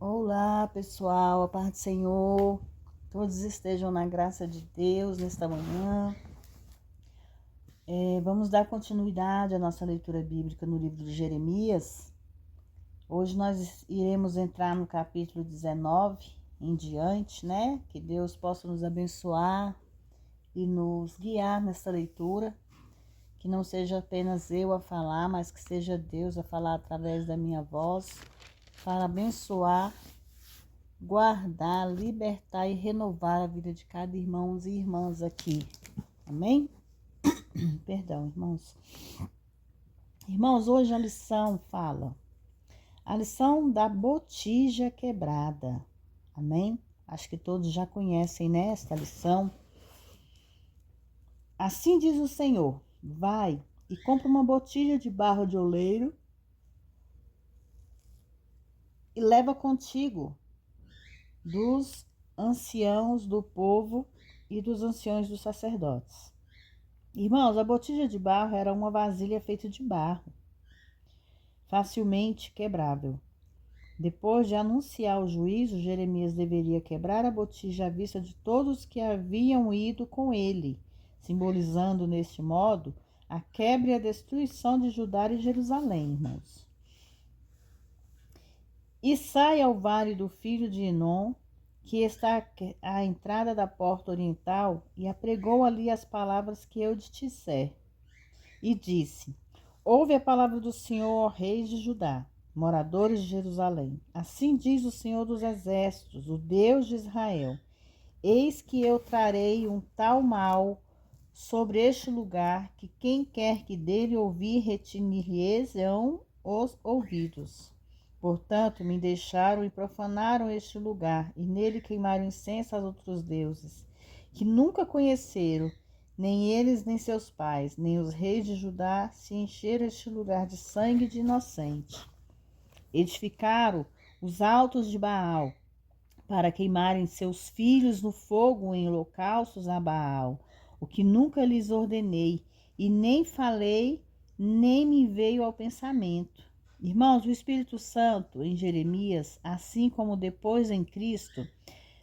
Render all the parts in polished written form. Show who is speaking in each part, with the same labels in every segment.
Speaker 1: Olá, pessoal, a paz do Senhor. Todos estejam na graça de Deus nesta manhã. Vamos dar continuidade à nossa leitura bíblica no livro de Jeremias. Hoje nós iremos entrar no capítulo 19 em diante, né? Que Deus possa nos abençoar e nos guiar nesta leitura. Que não seja apenas eu a falar, mas que seja Deus a falar através da minha voz, para abençoar, guardar, libertar e renovar a vida de cada irmão e irmãs aqui. Amém? Perdão, irmãos. Irmãos, hoje a lição fala. A lição da botija quebrada. Amém? Acho que todos já conhecem, né, esta lição. Assim diz o Senhor: vai e compra uma botija de barro de oleiro e leva contigo dos anciãos do povo e dos anciões dos sacerdotes. Irmãos, a botija de barro era uma vasilha feita de barro, facilmente quebrável. Depois de anunciar o juízo, Jeremias deveria quebrar a botija à vista de todos que haviam ido com ele, simbolizando neste modo a quebra e a destruição de Judá e Jerusalém, irmãos. E sai ao vale do filho de Enom, que está à entrada da porta oriental, e apregou ali as palavras que eu te disser. E disse: ouve a palavra do Senhor, ó reis de Judá, moradores de Jerusalém. Assim diz o Senhor dos exércitos, o Deus de Israel: eis que eu trarei um tal mal sobre este lugar, que quem quer que dele ouvir, retinir-lhes-ão os ouvidos. Portanto, me deixaram e profanaram este lugar, e nele queimaram incenso aos outros deuses, que nunca conheceram, nem eles, nem seus pais, nem os reis de Judá se encheram este lugar de sangue de inocente. Edificaram os altos de Baal, para queimarem seus filhos no fogo em holocaustos a Baal, o que nunca lhes ordenei, e nem falei, nem me veio ao pensamento. Irmãos, o Espírito Santo em Jeremias, assim como depois em Cristo,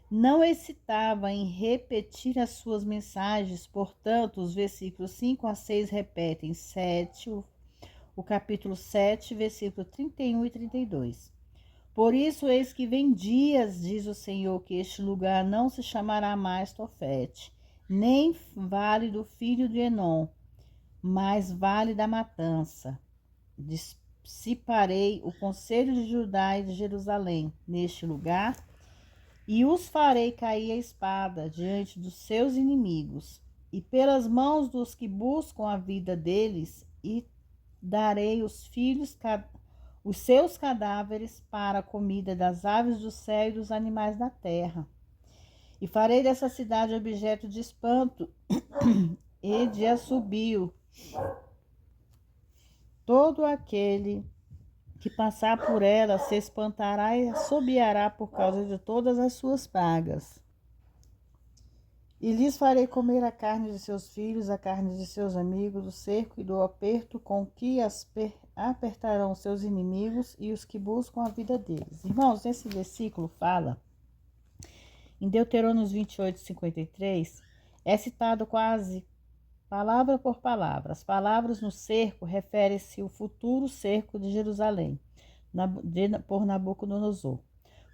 Speaker 1: não hesitava em repetir as suas mensagens. Portanto, os versículos 5 a 6 repetem o capítulo 7, versículo 31 e 32. Por isso, eis que vem dias, diz o Senhor, que este lugar não se chamará mais Tofete, nem vale do filho de Enom, mas vale da matança. Dissiparei o conselho de Judá e de Jerusalém neste lugar, e os farei cair a espada diante dos seus inimigos, e pelas mãos dos que buscam a vida deles, e darei os seus cadáveres para a comida das aves do céu e dos animais da terra. E farei dessa cidade objeto de espanto e de assobio. Todo aquele que passar por ela se espantará e assobiará por causa de todas as suas pragas. E lhes farei comer a carne de seus filhos, a carne de seus amigos, do cerco e do aperto com que apertarão seus inimigos e os que buscam a vida deles. Irmãos, esse versículo fala, em Deuteronômio 28, 53, é citado quase palavra por palavra. As palavras no cerco referem-se ao futuro cerco de Jerusalém, por Nabucodonosor.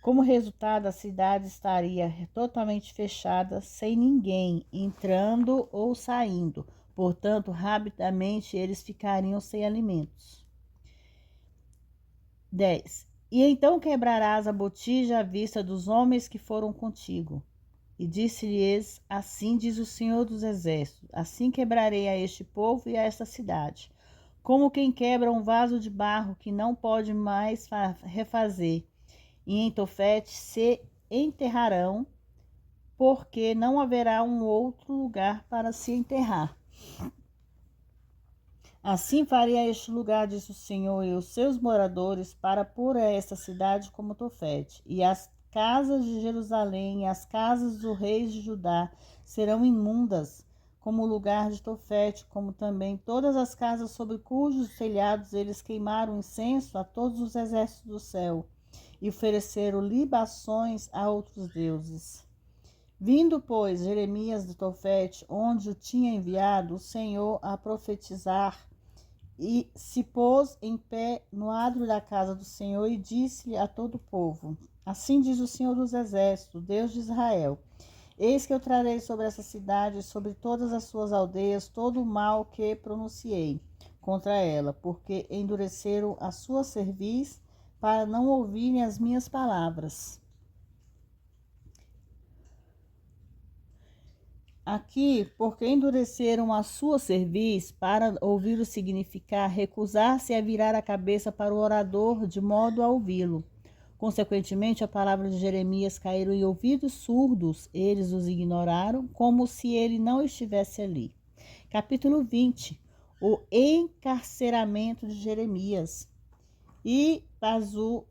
Speaker 1: Como resultado, a cidade estaria totalmente fechada, sem ninguém entrando ou saindo. Portanto, rapidamente eles ficariam sem alimentos. 10. E então quebrarás a botija à vista dos homens que foram contigo. E disse-lhes: assim diz o Senhor dos Exércitos: assim quebrarei a este povo e a esta cidade, como quem quebra um vaso de barro que não pode mais refazer. E em Tofete se enterrarão, porque não haverá um outro lugar para se enterrar. Assim farei a este lugar, diz o Senhor, e os seus moradores, para pôr a esta cidade como Tofete. E as casas de Jerusalém e as casas dos reis de Judá serão imundas, como o lugar de Tofete, como também todas as casas sobre cujos telhados eles queimaram incenso a todos os exércitos do céu. e ofereceram libações a outros deuses. Vindo, pois, Jeremias de Tofete, onde o tinha enviado o Senhor a profetizar, e se pôs em pé no adro da casa do Senhor e disse-lhe a todo o povo: Assim diz o Senhor dos Exércitos, Deus de Israel: Eis que eu trarei sobre essa cidade e sobre todas as suas aldeias todo o mal que pronunciei contra ela, porque endureceram a sua cerviz para não ouvirem as minhas palavras. Aqui, porque endureceram a sua cerviz para ouvir o significar, recusar-se a virar a cabeça para o orador, de modo a ouvi-lo. Consequentemente, a palavra de Jeremias caíram em ouvidos surdos, eles os ignoraram, como se ele não estivesse ali. Capítulo 20. O encarceramento de Jeremias. E Pazur,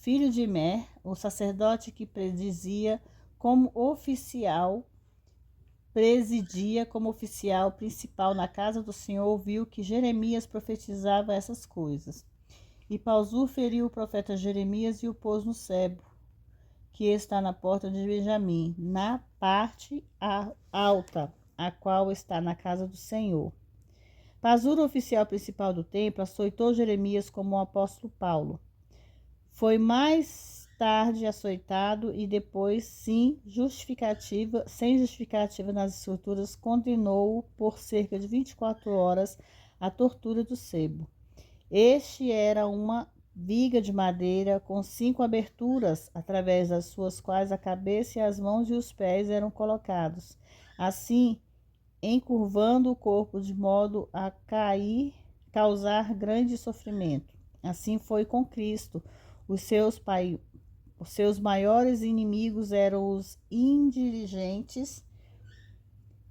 Speaker 1: filho de Mer, o sacerdote que presidia como oficial principal na casa do Senhor, ouviu que Jeremias profetizava essas coisas. E Pausur feriu o profeta Jeremias e o pôs no cebo, que está na porta de Benjamim, na parte alta, a qual está na casa do Senhor. Pazur, oficial principal do templo, açoitou Jeremias como o apóstolo Paulo. Foi mais tarde açoitado e depois, sem justificativa nas escrituras, condenou-o por cerca de 24 horas à tortura do sebo. Este era uma viga de madeira com 5 aberturas, através das suas quais a cabeça e as mãos e os pés eram colocados, assim encurvando o corpo de modo a causar grande sofrimento. Assim foi com Cristo. Os seus maiores inimigos eram os indirigentes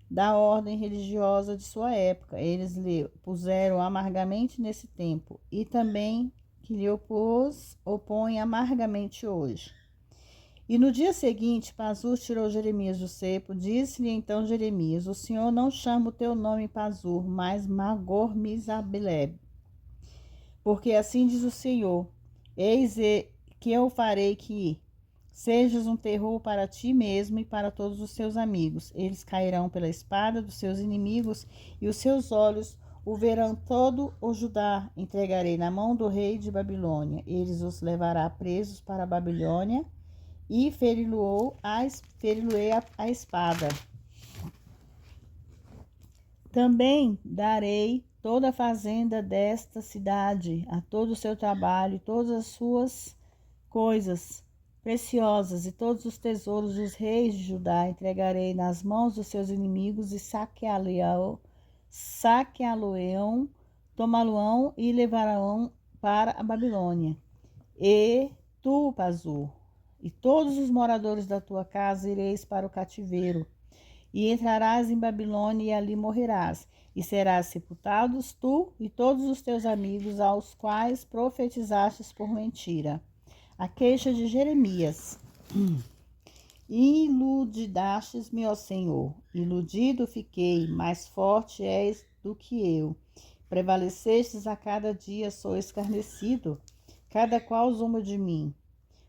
Speaker 1: da ordem religiosa de sua época. Eles lhe puseram amargamente nesse tempo, e também que lhe opõe amargamente hoje. E no dia seguinte, Pazur tirou Jeremias do cepo. Disse-lhe então Jeremias: O Senhor não chama o teu nome Pazur, mas Magor-Misabileb. Porque assim diz o Senhor: Eis que eu farei que sejas um terror para ti mesmo e para todos os teus amigos. Eles cairão pela espada dos seus inimigos, e os seus olhos o verão todo o Judá. Entregarei na mão do rei de Babilônia. Eles os levará presos para a Babilônia, e feri-lo-ei a espada. Também darei toda a fazenda desta cidade, a todo o seu trabalho, todas as suas coisas preciosas e todos os tesouros dos reis de Judá entregarei nas mãos dos seus inimigos e saqueá-lo-ão, tomá-lo-ão e levarão para a Babilônia. E tu, Pazur, e todos os moradores da tua casa ireis para o cativeiro, e entrarás em Babilônia e ali morrerás, e serás sepultados tu e todos os teus amigos aos quais profetizastes por mentira. A queixa de Jeremias. Iludidastes-me, ó Senhor, iludido fiquei, mais forte és do que eu. Prevalecestes a cada dia, sou escarnecido, cada qual zomba de mim.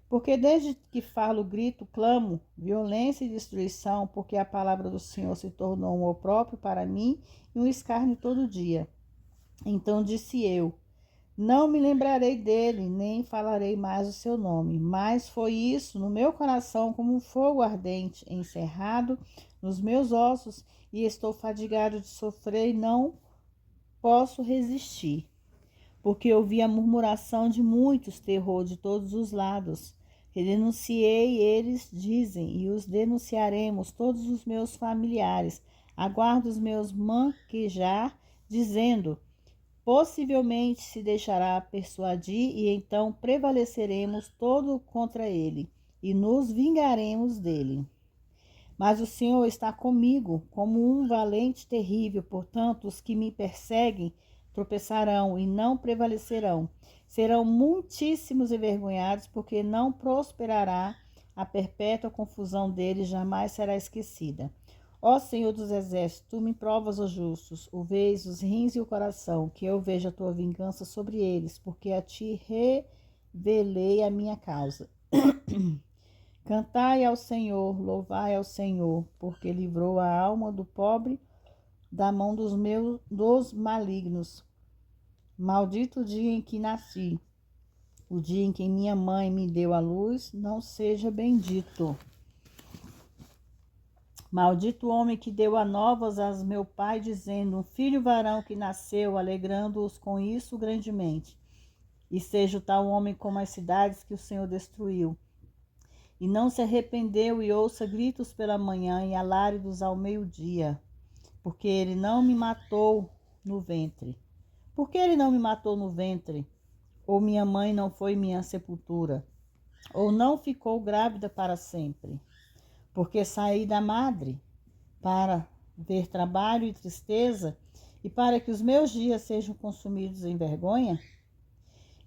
Speaker 1: Porque desde que falo, grito, clamo, violência e destruição, porque a palavra do Senhor se tornou um opróbrio para mim e um escárnio todo dia. Então disse eu: Não me lembrarei dele, nem falarei mais o seu nome. Mas foi isso no meu coração como um fogo ardente, encerrado nos meus ossos, e estou fadigado de sofrer e não posso resistir. Porque ouvi a murmuração de muitos, terror de todos os lados. Denunciei, eles dizem, e os denunciaremos, todos os meus familiares. Aguardo os meus manquejar, dizendo: possivelmente se deixará persuadir, e então prevaleceremos todo contra ele, e nos vingaremos dele. Mas o Senhor está comigo, como um valente terrível, portanto, os que me perseguem tropeçarão e não prevalecerão. Serão muitíssimos envergonhados, porque não prosperará a perpétua confusão deles, jamais será esquecida. Ó Senhor dos exércitos, tu me provas os justos, o vês os rins e o coração, que eu veja a tua vingança sobre eles, porque a ti velei a minha causa. Cantai ao Senhor, louvai ao Senhor, porque livrou a alma do pobre da mão dos malignos. Maldito o dia em que nasci, o dia em que minha mãe me deu a luz, não seja bendito. Maldito o homem que deu a novas a meu pai, dizendo, um filho varão que nasceu, alegrando-os com isso grandemente. E seja o tal homem como as cidades que o Senhor destruiu. E não se arrependeu e ouça gritos pela manhã e alaridos ao meio-dia, porque ele não me matou no ventre. Por que ele não me matou no ventre? Ou minha mãe não foi minha sepultura? Ou não ficou grávida para sempre? Porque saí da madre para ver trabalho e tristeza e para que os meus dias sejam consumidos em vergonha?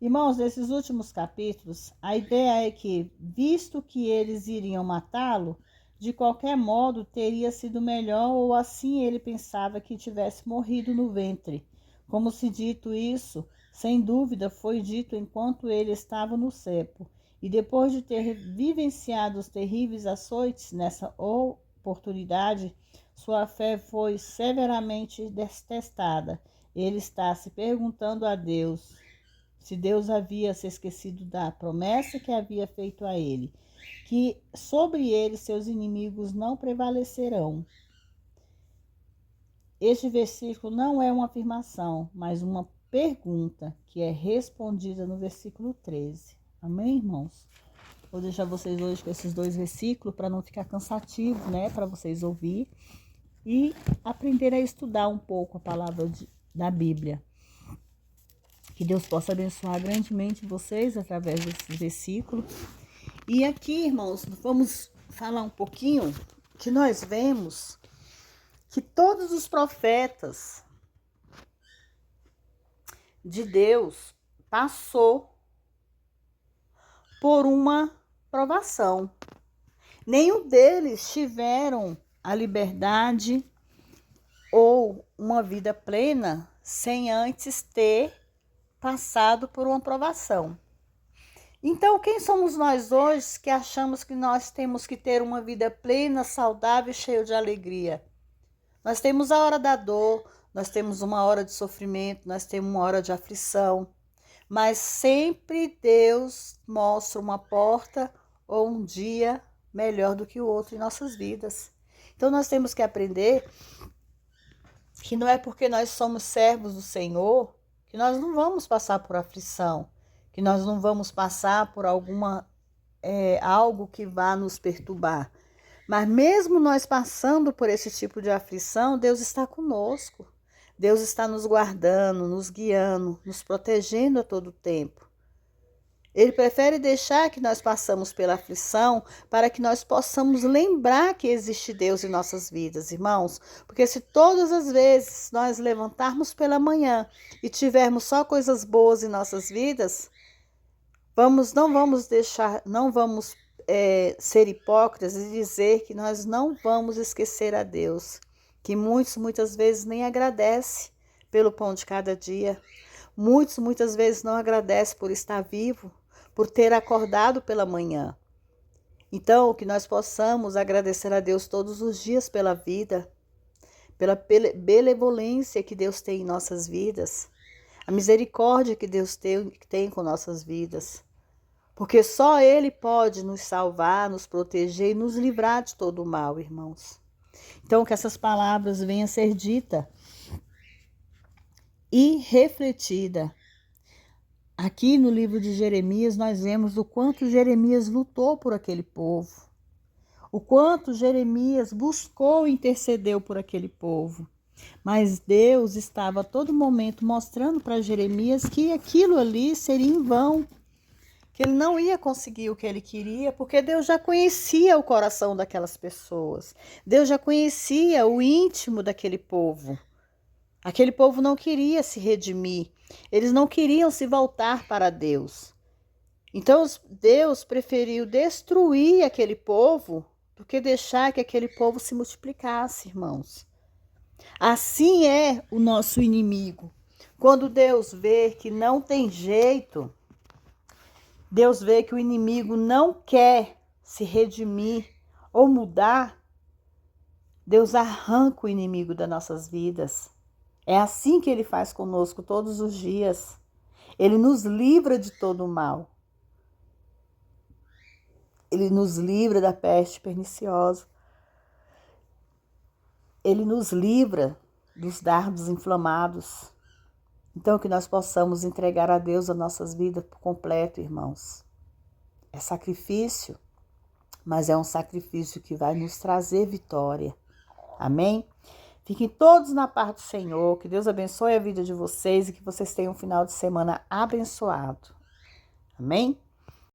Speaker 1: Irmãos, nesses últimos capítulos, a ideia é que, visto que eles iriam matá-lo, de qualquer modo teria sido melhor, ou assim ele pensava, que tivesse morrido no ventre. Como se dito isso, sem dúvida foi dito enquanto ele estava no cepo, e depois de ter vivenciado os terríveis açoites nessa oportunidade, sua fé foi severamente testada. Ele está se perguntando a Deus se Deus havia se esquecido da promessa que havia feito a ele, que sobre ele seus inimigos não prevalecerão. Este versículo não é uma afirmação, mas uma pergunta que é respondida no versículo 13. Amém, irmãos? Vou deixar vocês hoje com esses 2 versículos para não ficar cansativo, né? Para vocês ouvir e aprender a estudar um pouco a palavra da Bíblia. Que Deus possa abençoar grandemente vocês através desse versículo. E aqui, irmãos, vamos falar um pouquinho que nós vemos que todos os profetas de Deus passou por uma provação. Nenhum deles tiveram a liberdade ou uma vida plena sem antes ter passado por uma provação. Então, quem somos nós hoje que achamos que nós temos que ter uma vida plena, saudável e cheia de alegria? Nós temos a hora da dor, nós temos uma hora de sofrimento, nós temos uma hora de aflição, mas sempre Deus mostra uma porta ou um dia melhor do que o outro em nossas vidas. Então, nós temos que aprender que não é porque nós somos servos do Senhor que nós não vamos passar por aflição, que nós não vamos passar por algo que vá nos perturbar. Mas mesmo nós passando por esse tipo de aflição, Deus está conosco. Deus está nos guardando, nos guiando, nos protegendo a todo tempo. Ele prefere deixar que nós passamos pela aflição para que nós possamos lembrar que existe Deus em nossas vidas, irmãos. Porque se todas as vezes nós levantarmos pela manhã e tivermos só coisas boas em nossas vidas, não vamos ser hipócritas e dizer que nós não vamos esquecer a Deus, que muitas vezes nem agradece pelo pão de cada dia. Muitas vezes não agradece por estar vivo, por ter acordado pela manhã. Então, que nós possamos agradecer a Deus todos os dias pela vida, pela benevolência que Deus tem em nossas vidas, a misericórdia que Deus tem com nossas vidas. Porque só Ele pode nos salvar, nos proteger e nos livrar de todo o mal, irmãos. Então, que essas palavras venham a ser ditas e refletida. Aqui no livro de Jeremias, nós vemos o quanto Jeremias lutou por aquele povo, o quanto Jeremias buscou e intercedeu por aquele povo. Mas Deus estava a todo momento mostrando para Jeremias que aquilo ali seria em vão, que ele não ia conseguir o que ele queria, porque Deus já conhecia o coração daquelas pessoas, Deus já conhecia o íntimo daquele povo. Aquele povo não queria se redimir, eles não queriam se voltar para Deus. Então Deus preferiu destruir aquele povo do que deixar que aquele povo se multiplicasse, irmãos. Assim é o nosso inimigo. Quando Deus vê que não tem jeito, Deus vê que o inimigo não quer se redimir ou mudar. Deus arranca o inimigo das nossas vidas. É assim que Ele faz conosco todos os dias. Ele nos livra de todo o mal. Ele nos livra da peste perniciosa. Ele nos livra dos dardos inflamados. Então, que nós possamos entregar a Deus as nossas vidas por completo, irmãos. É sacrifício, mas é um sacrifício que vai nos trazer vitória. Amém? Fiquem todos na paz do Senhor. Que Deus abençoe a vida de vocês e que vocês tenham um final de semana abençoado. Amém?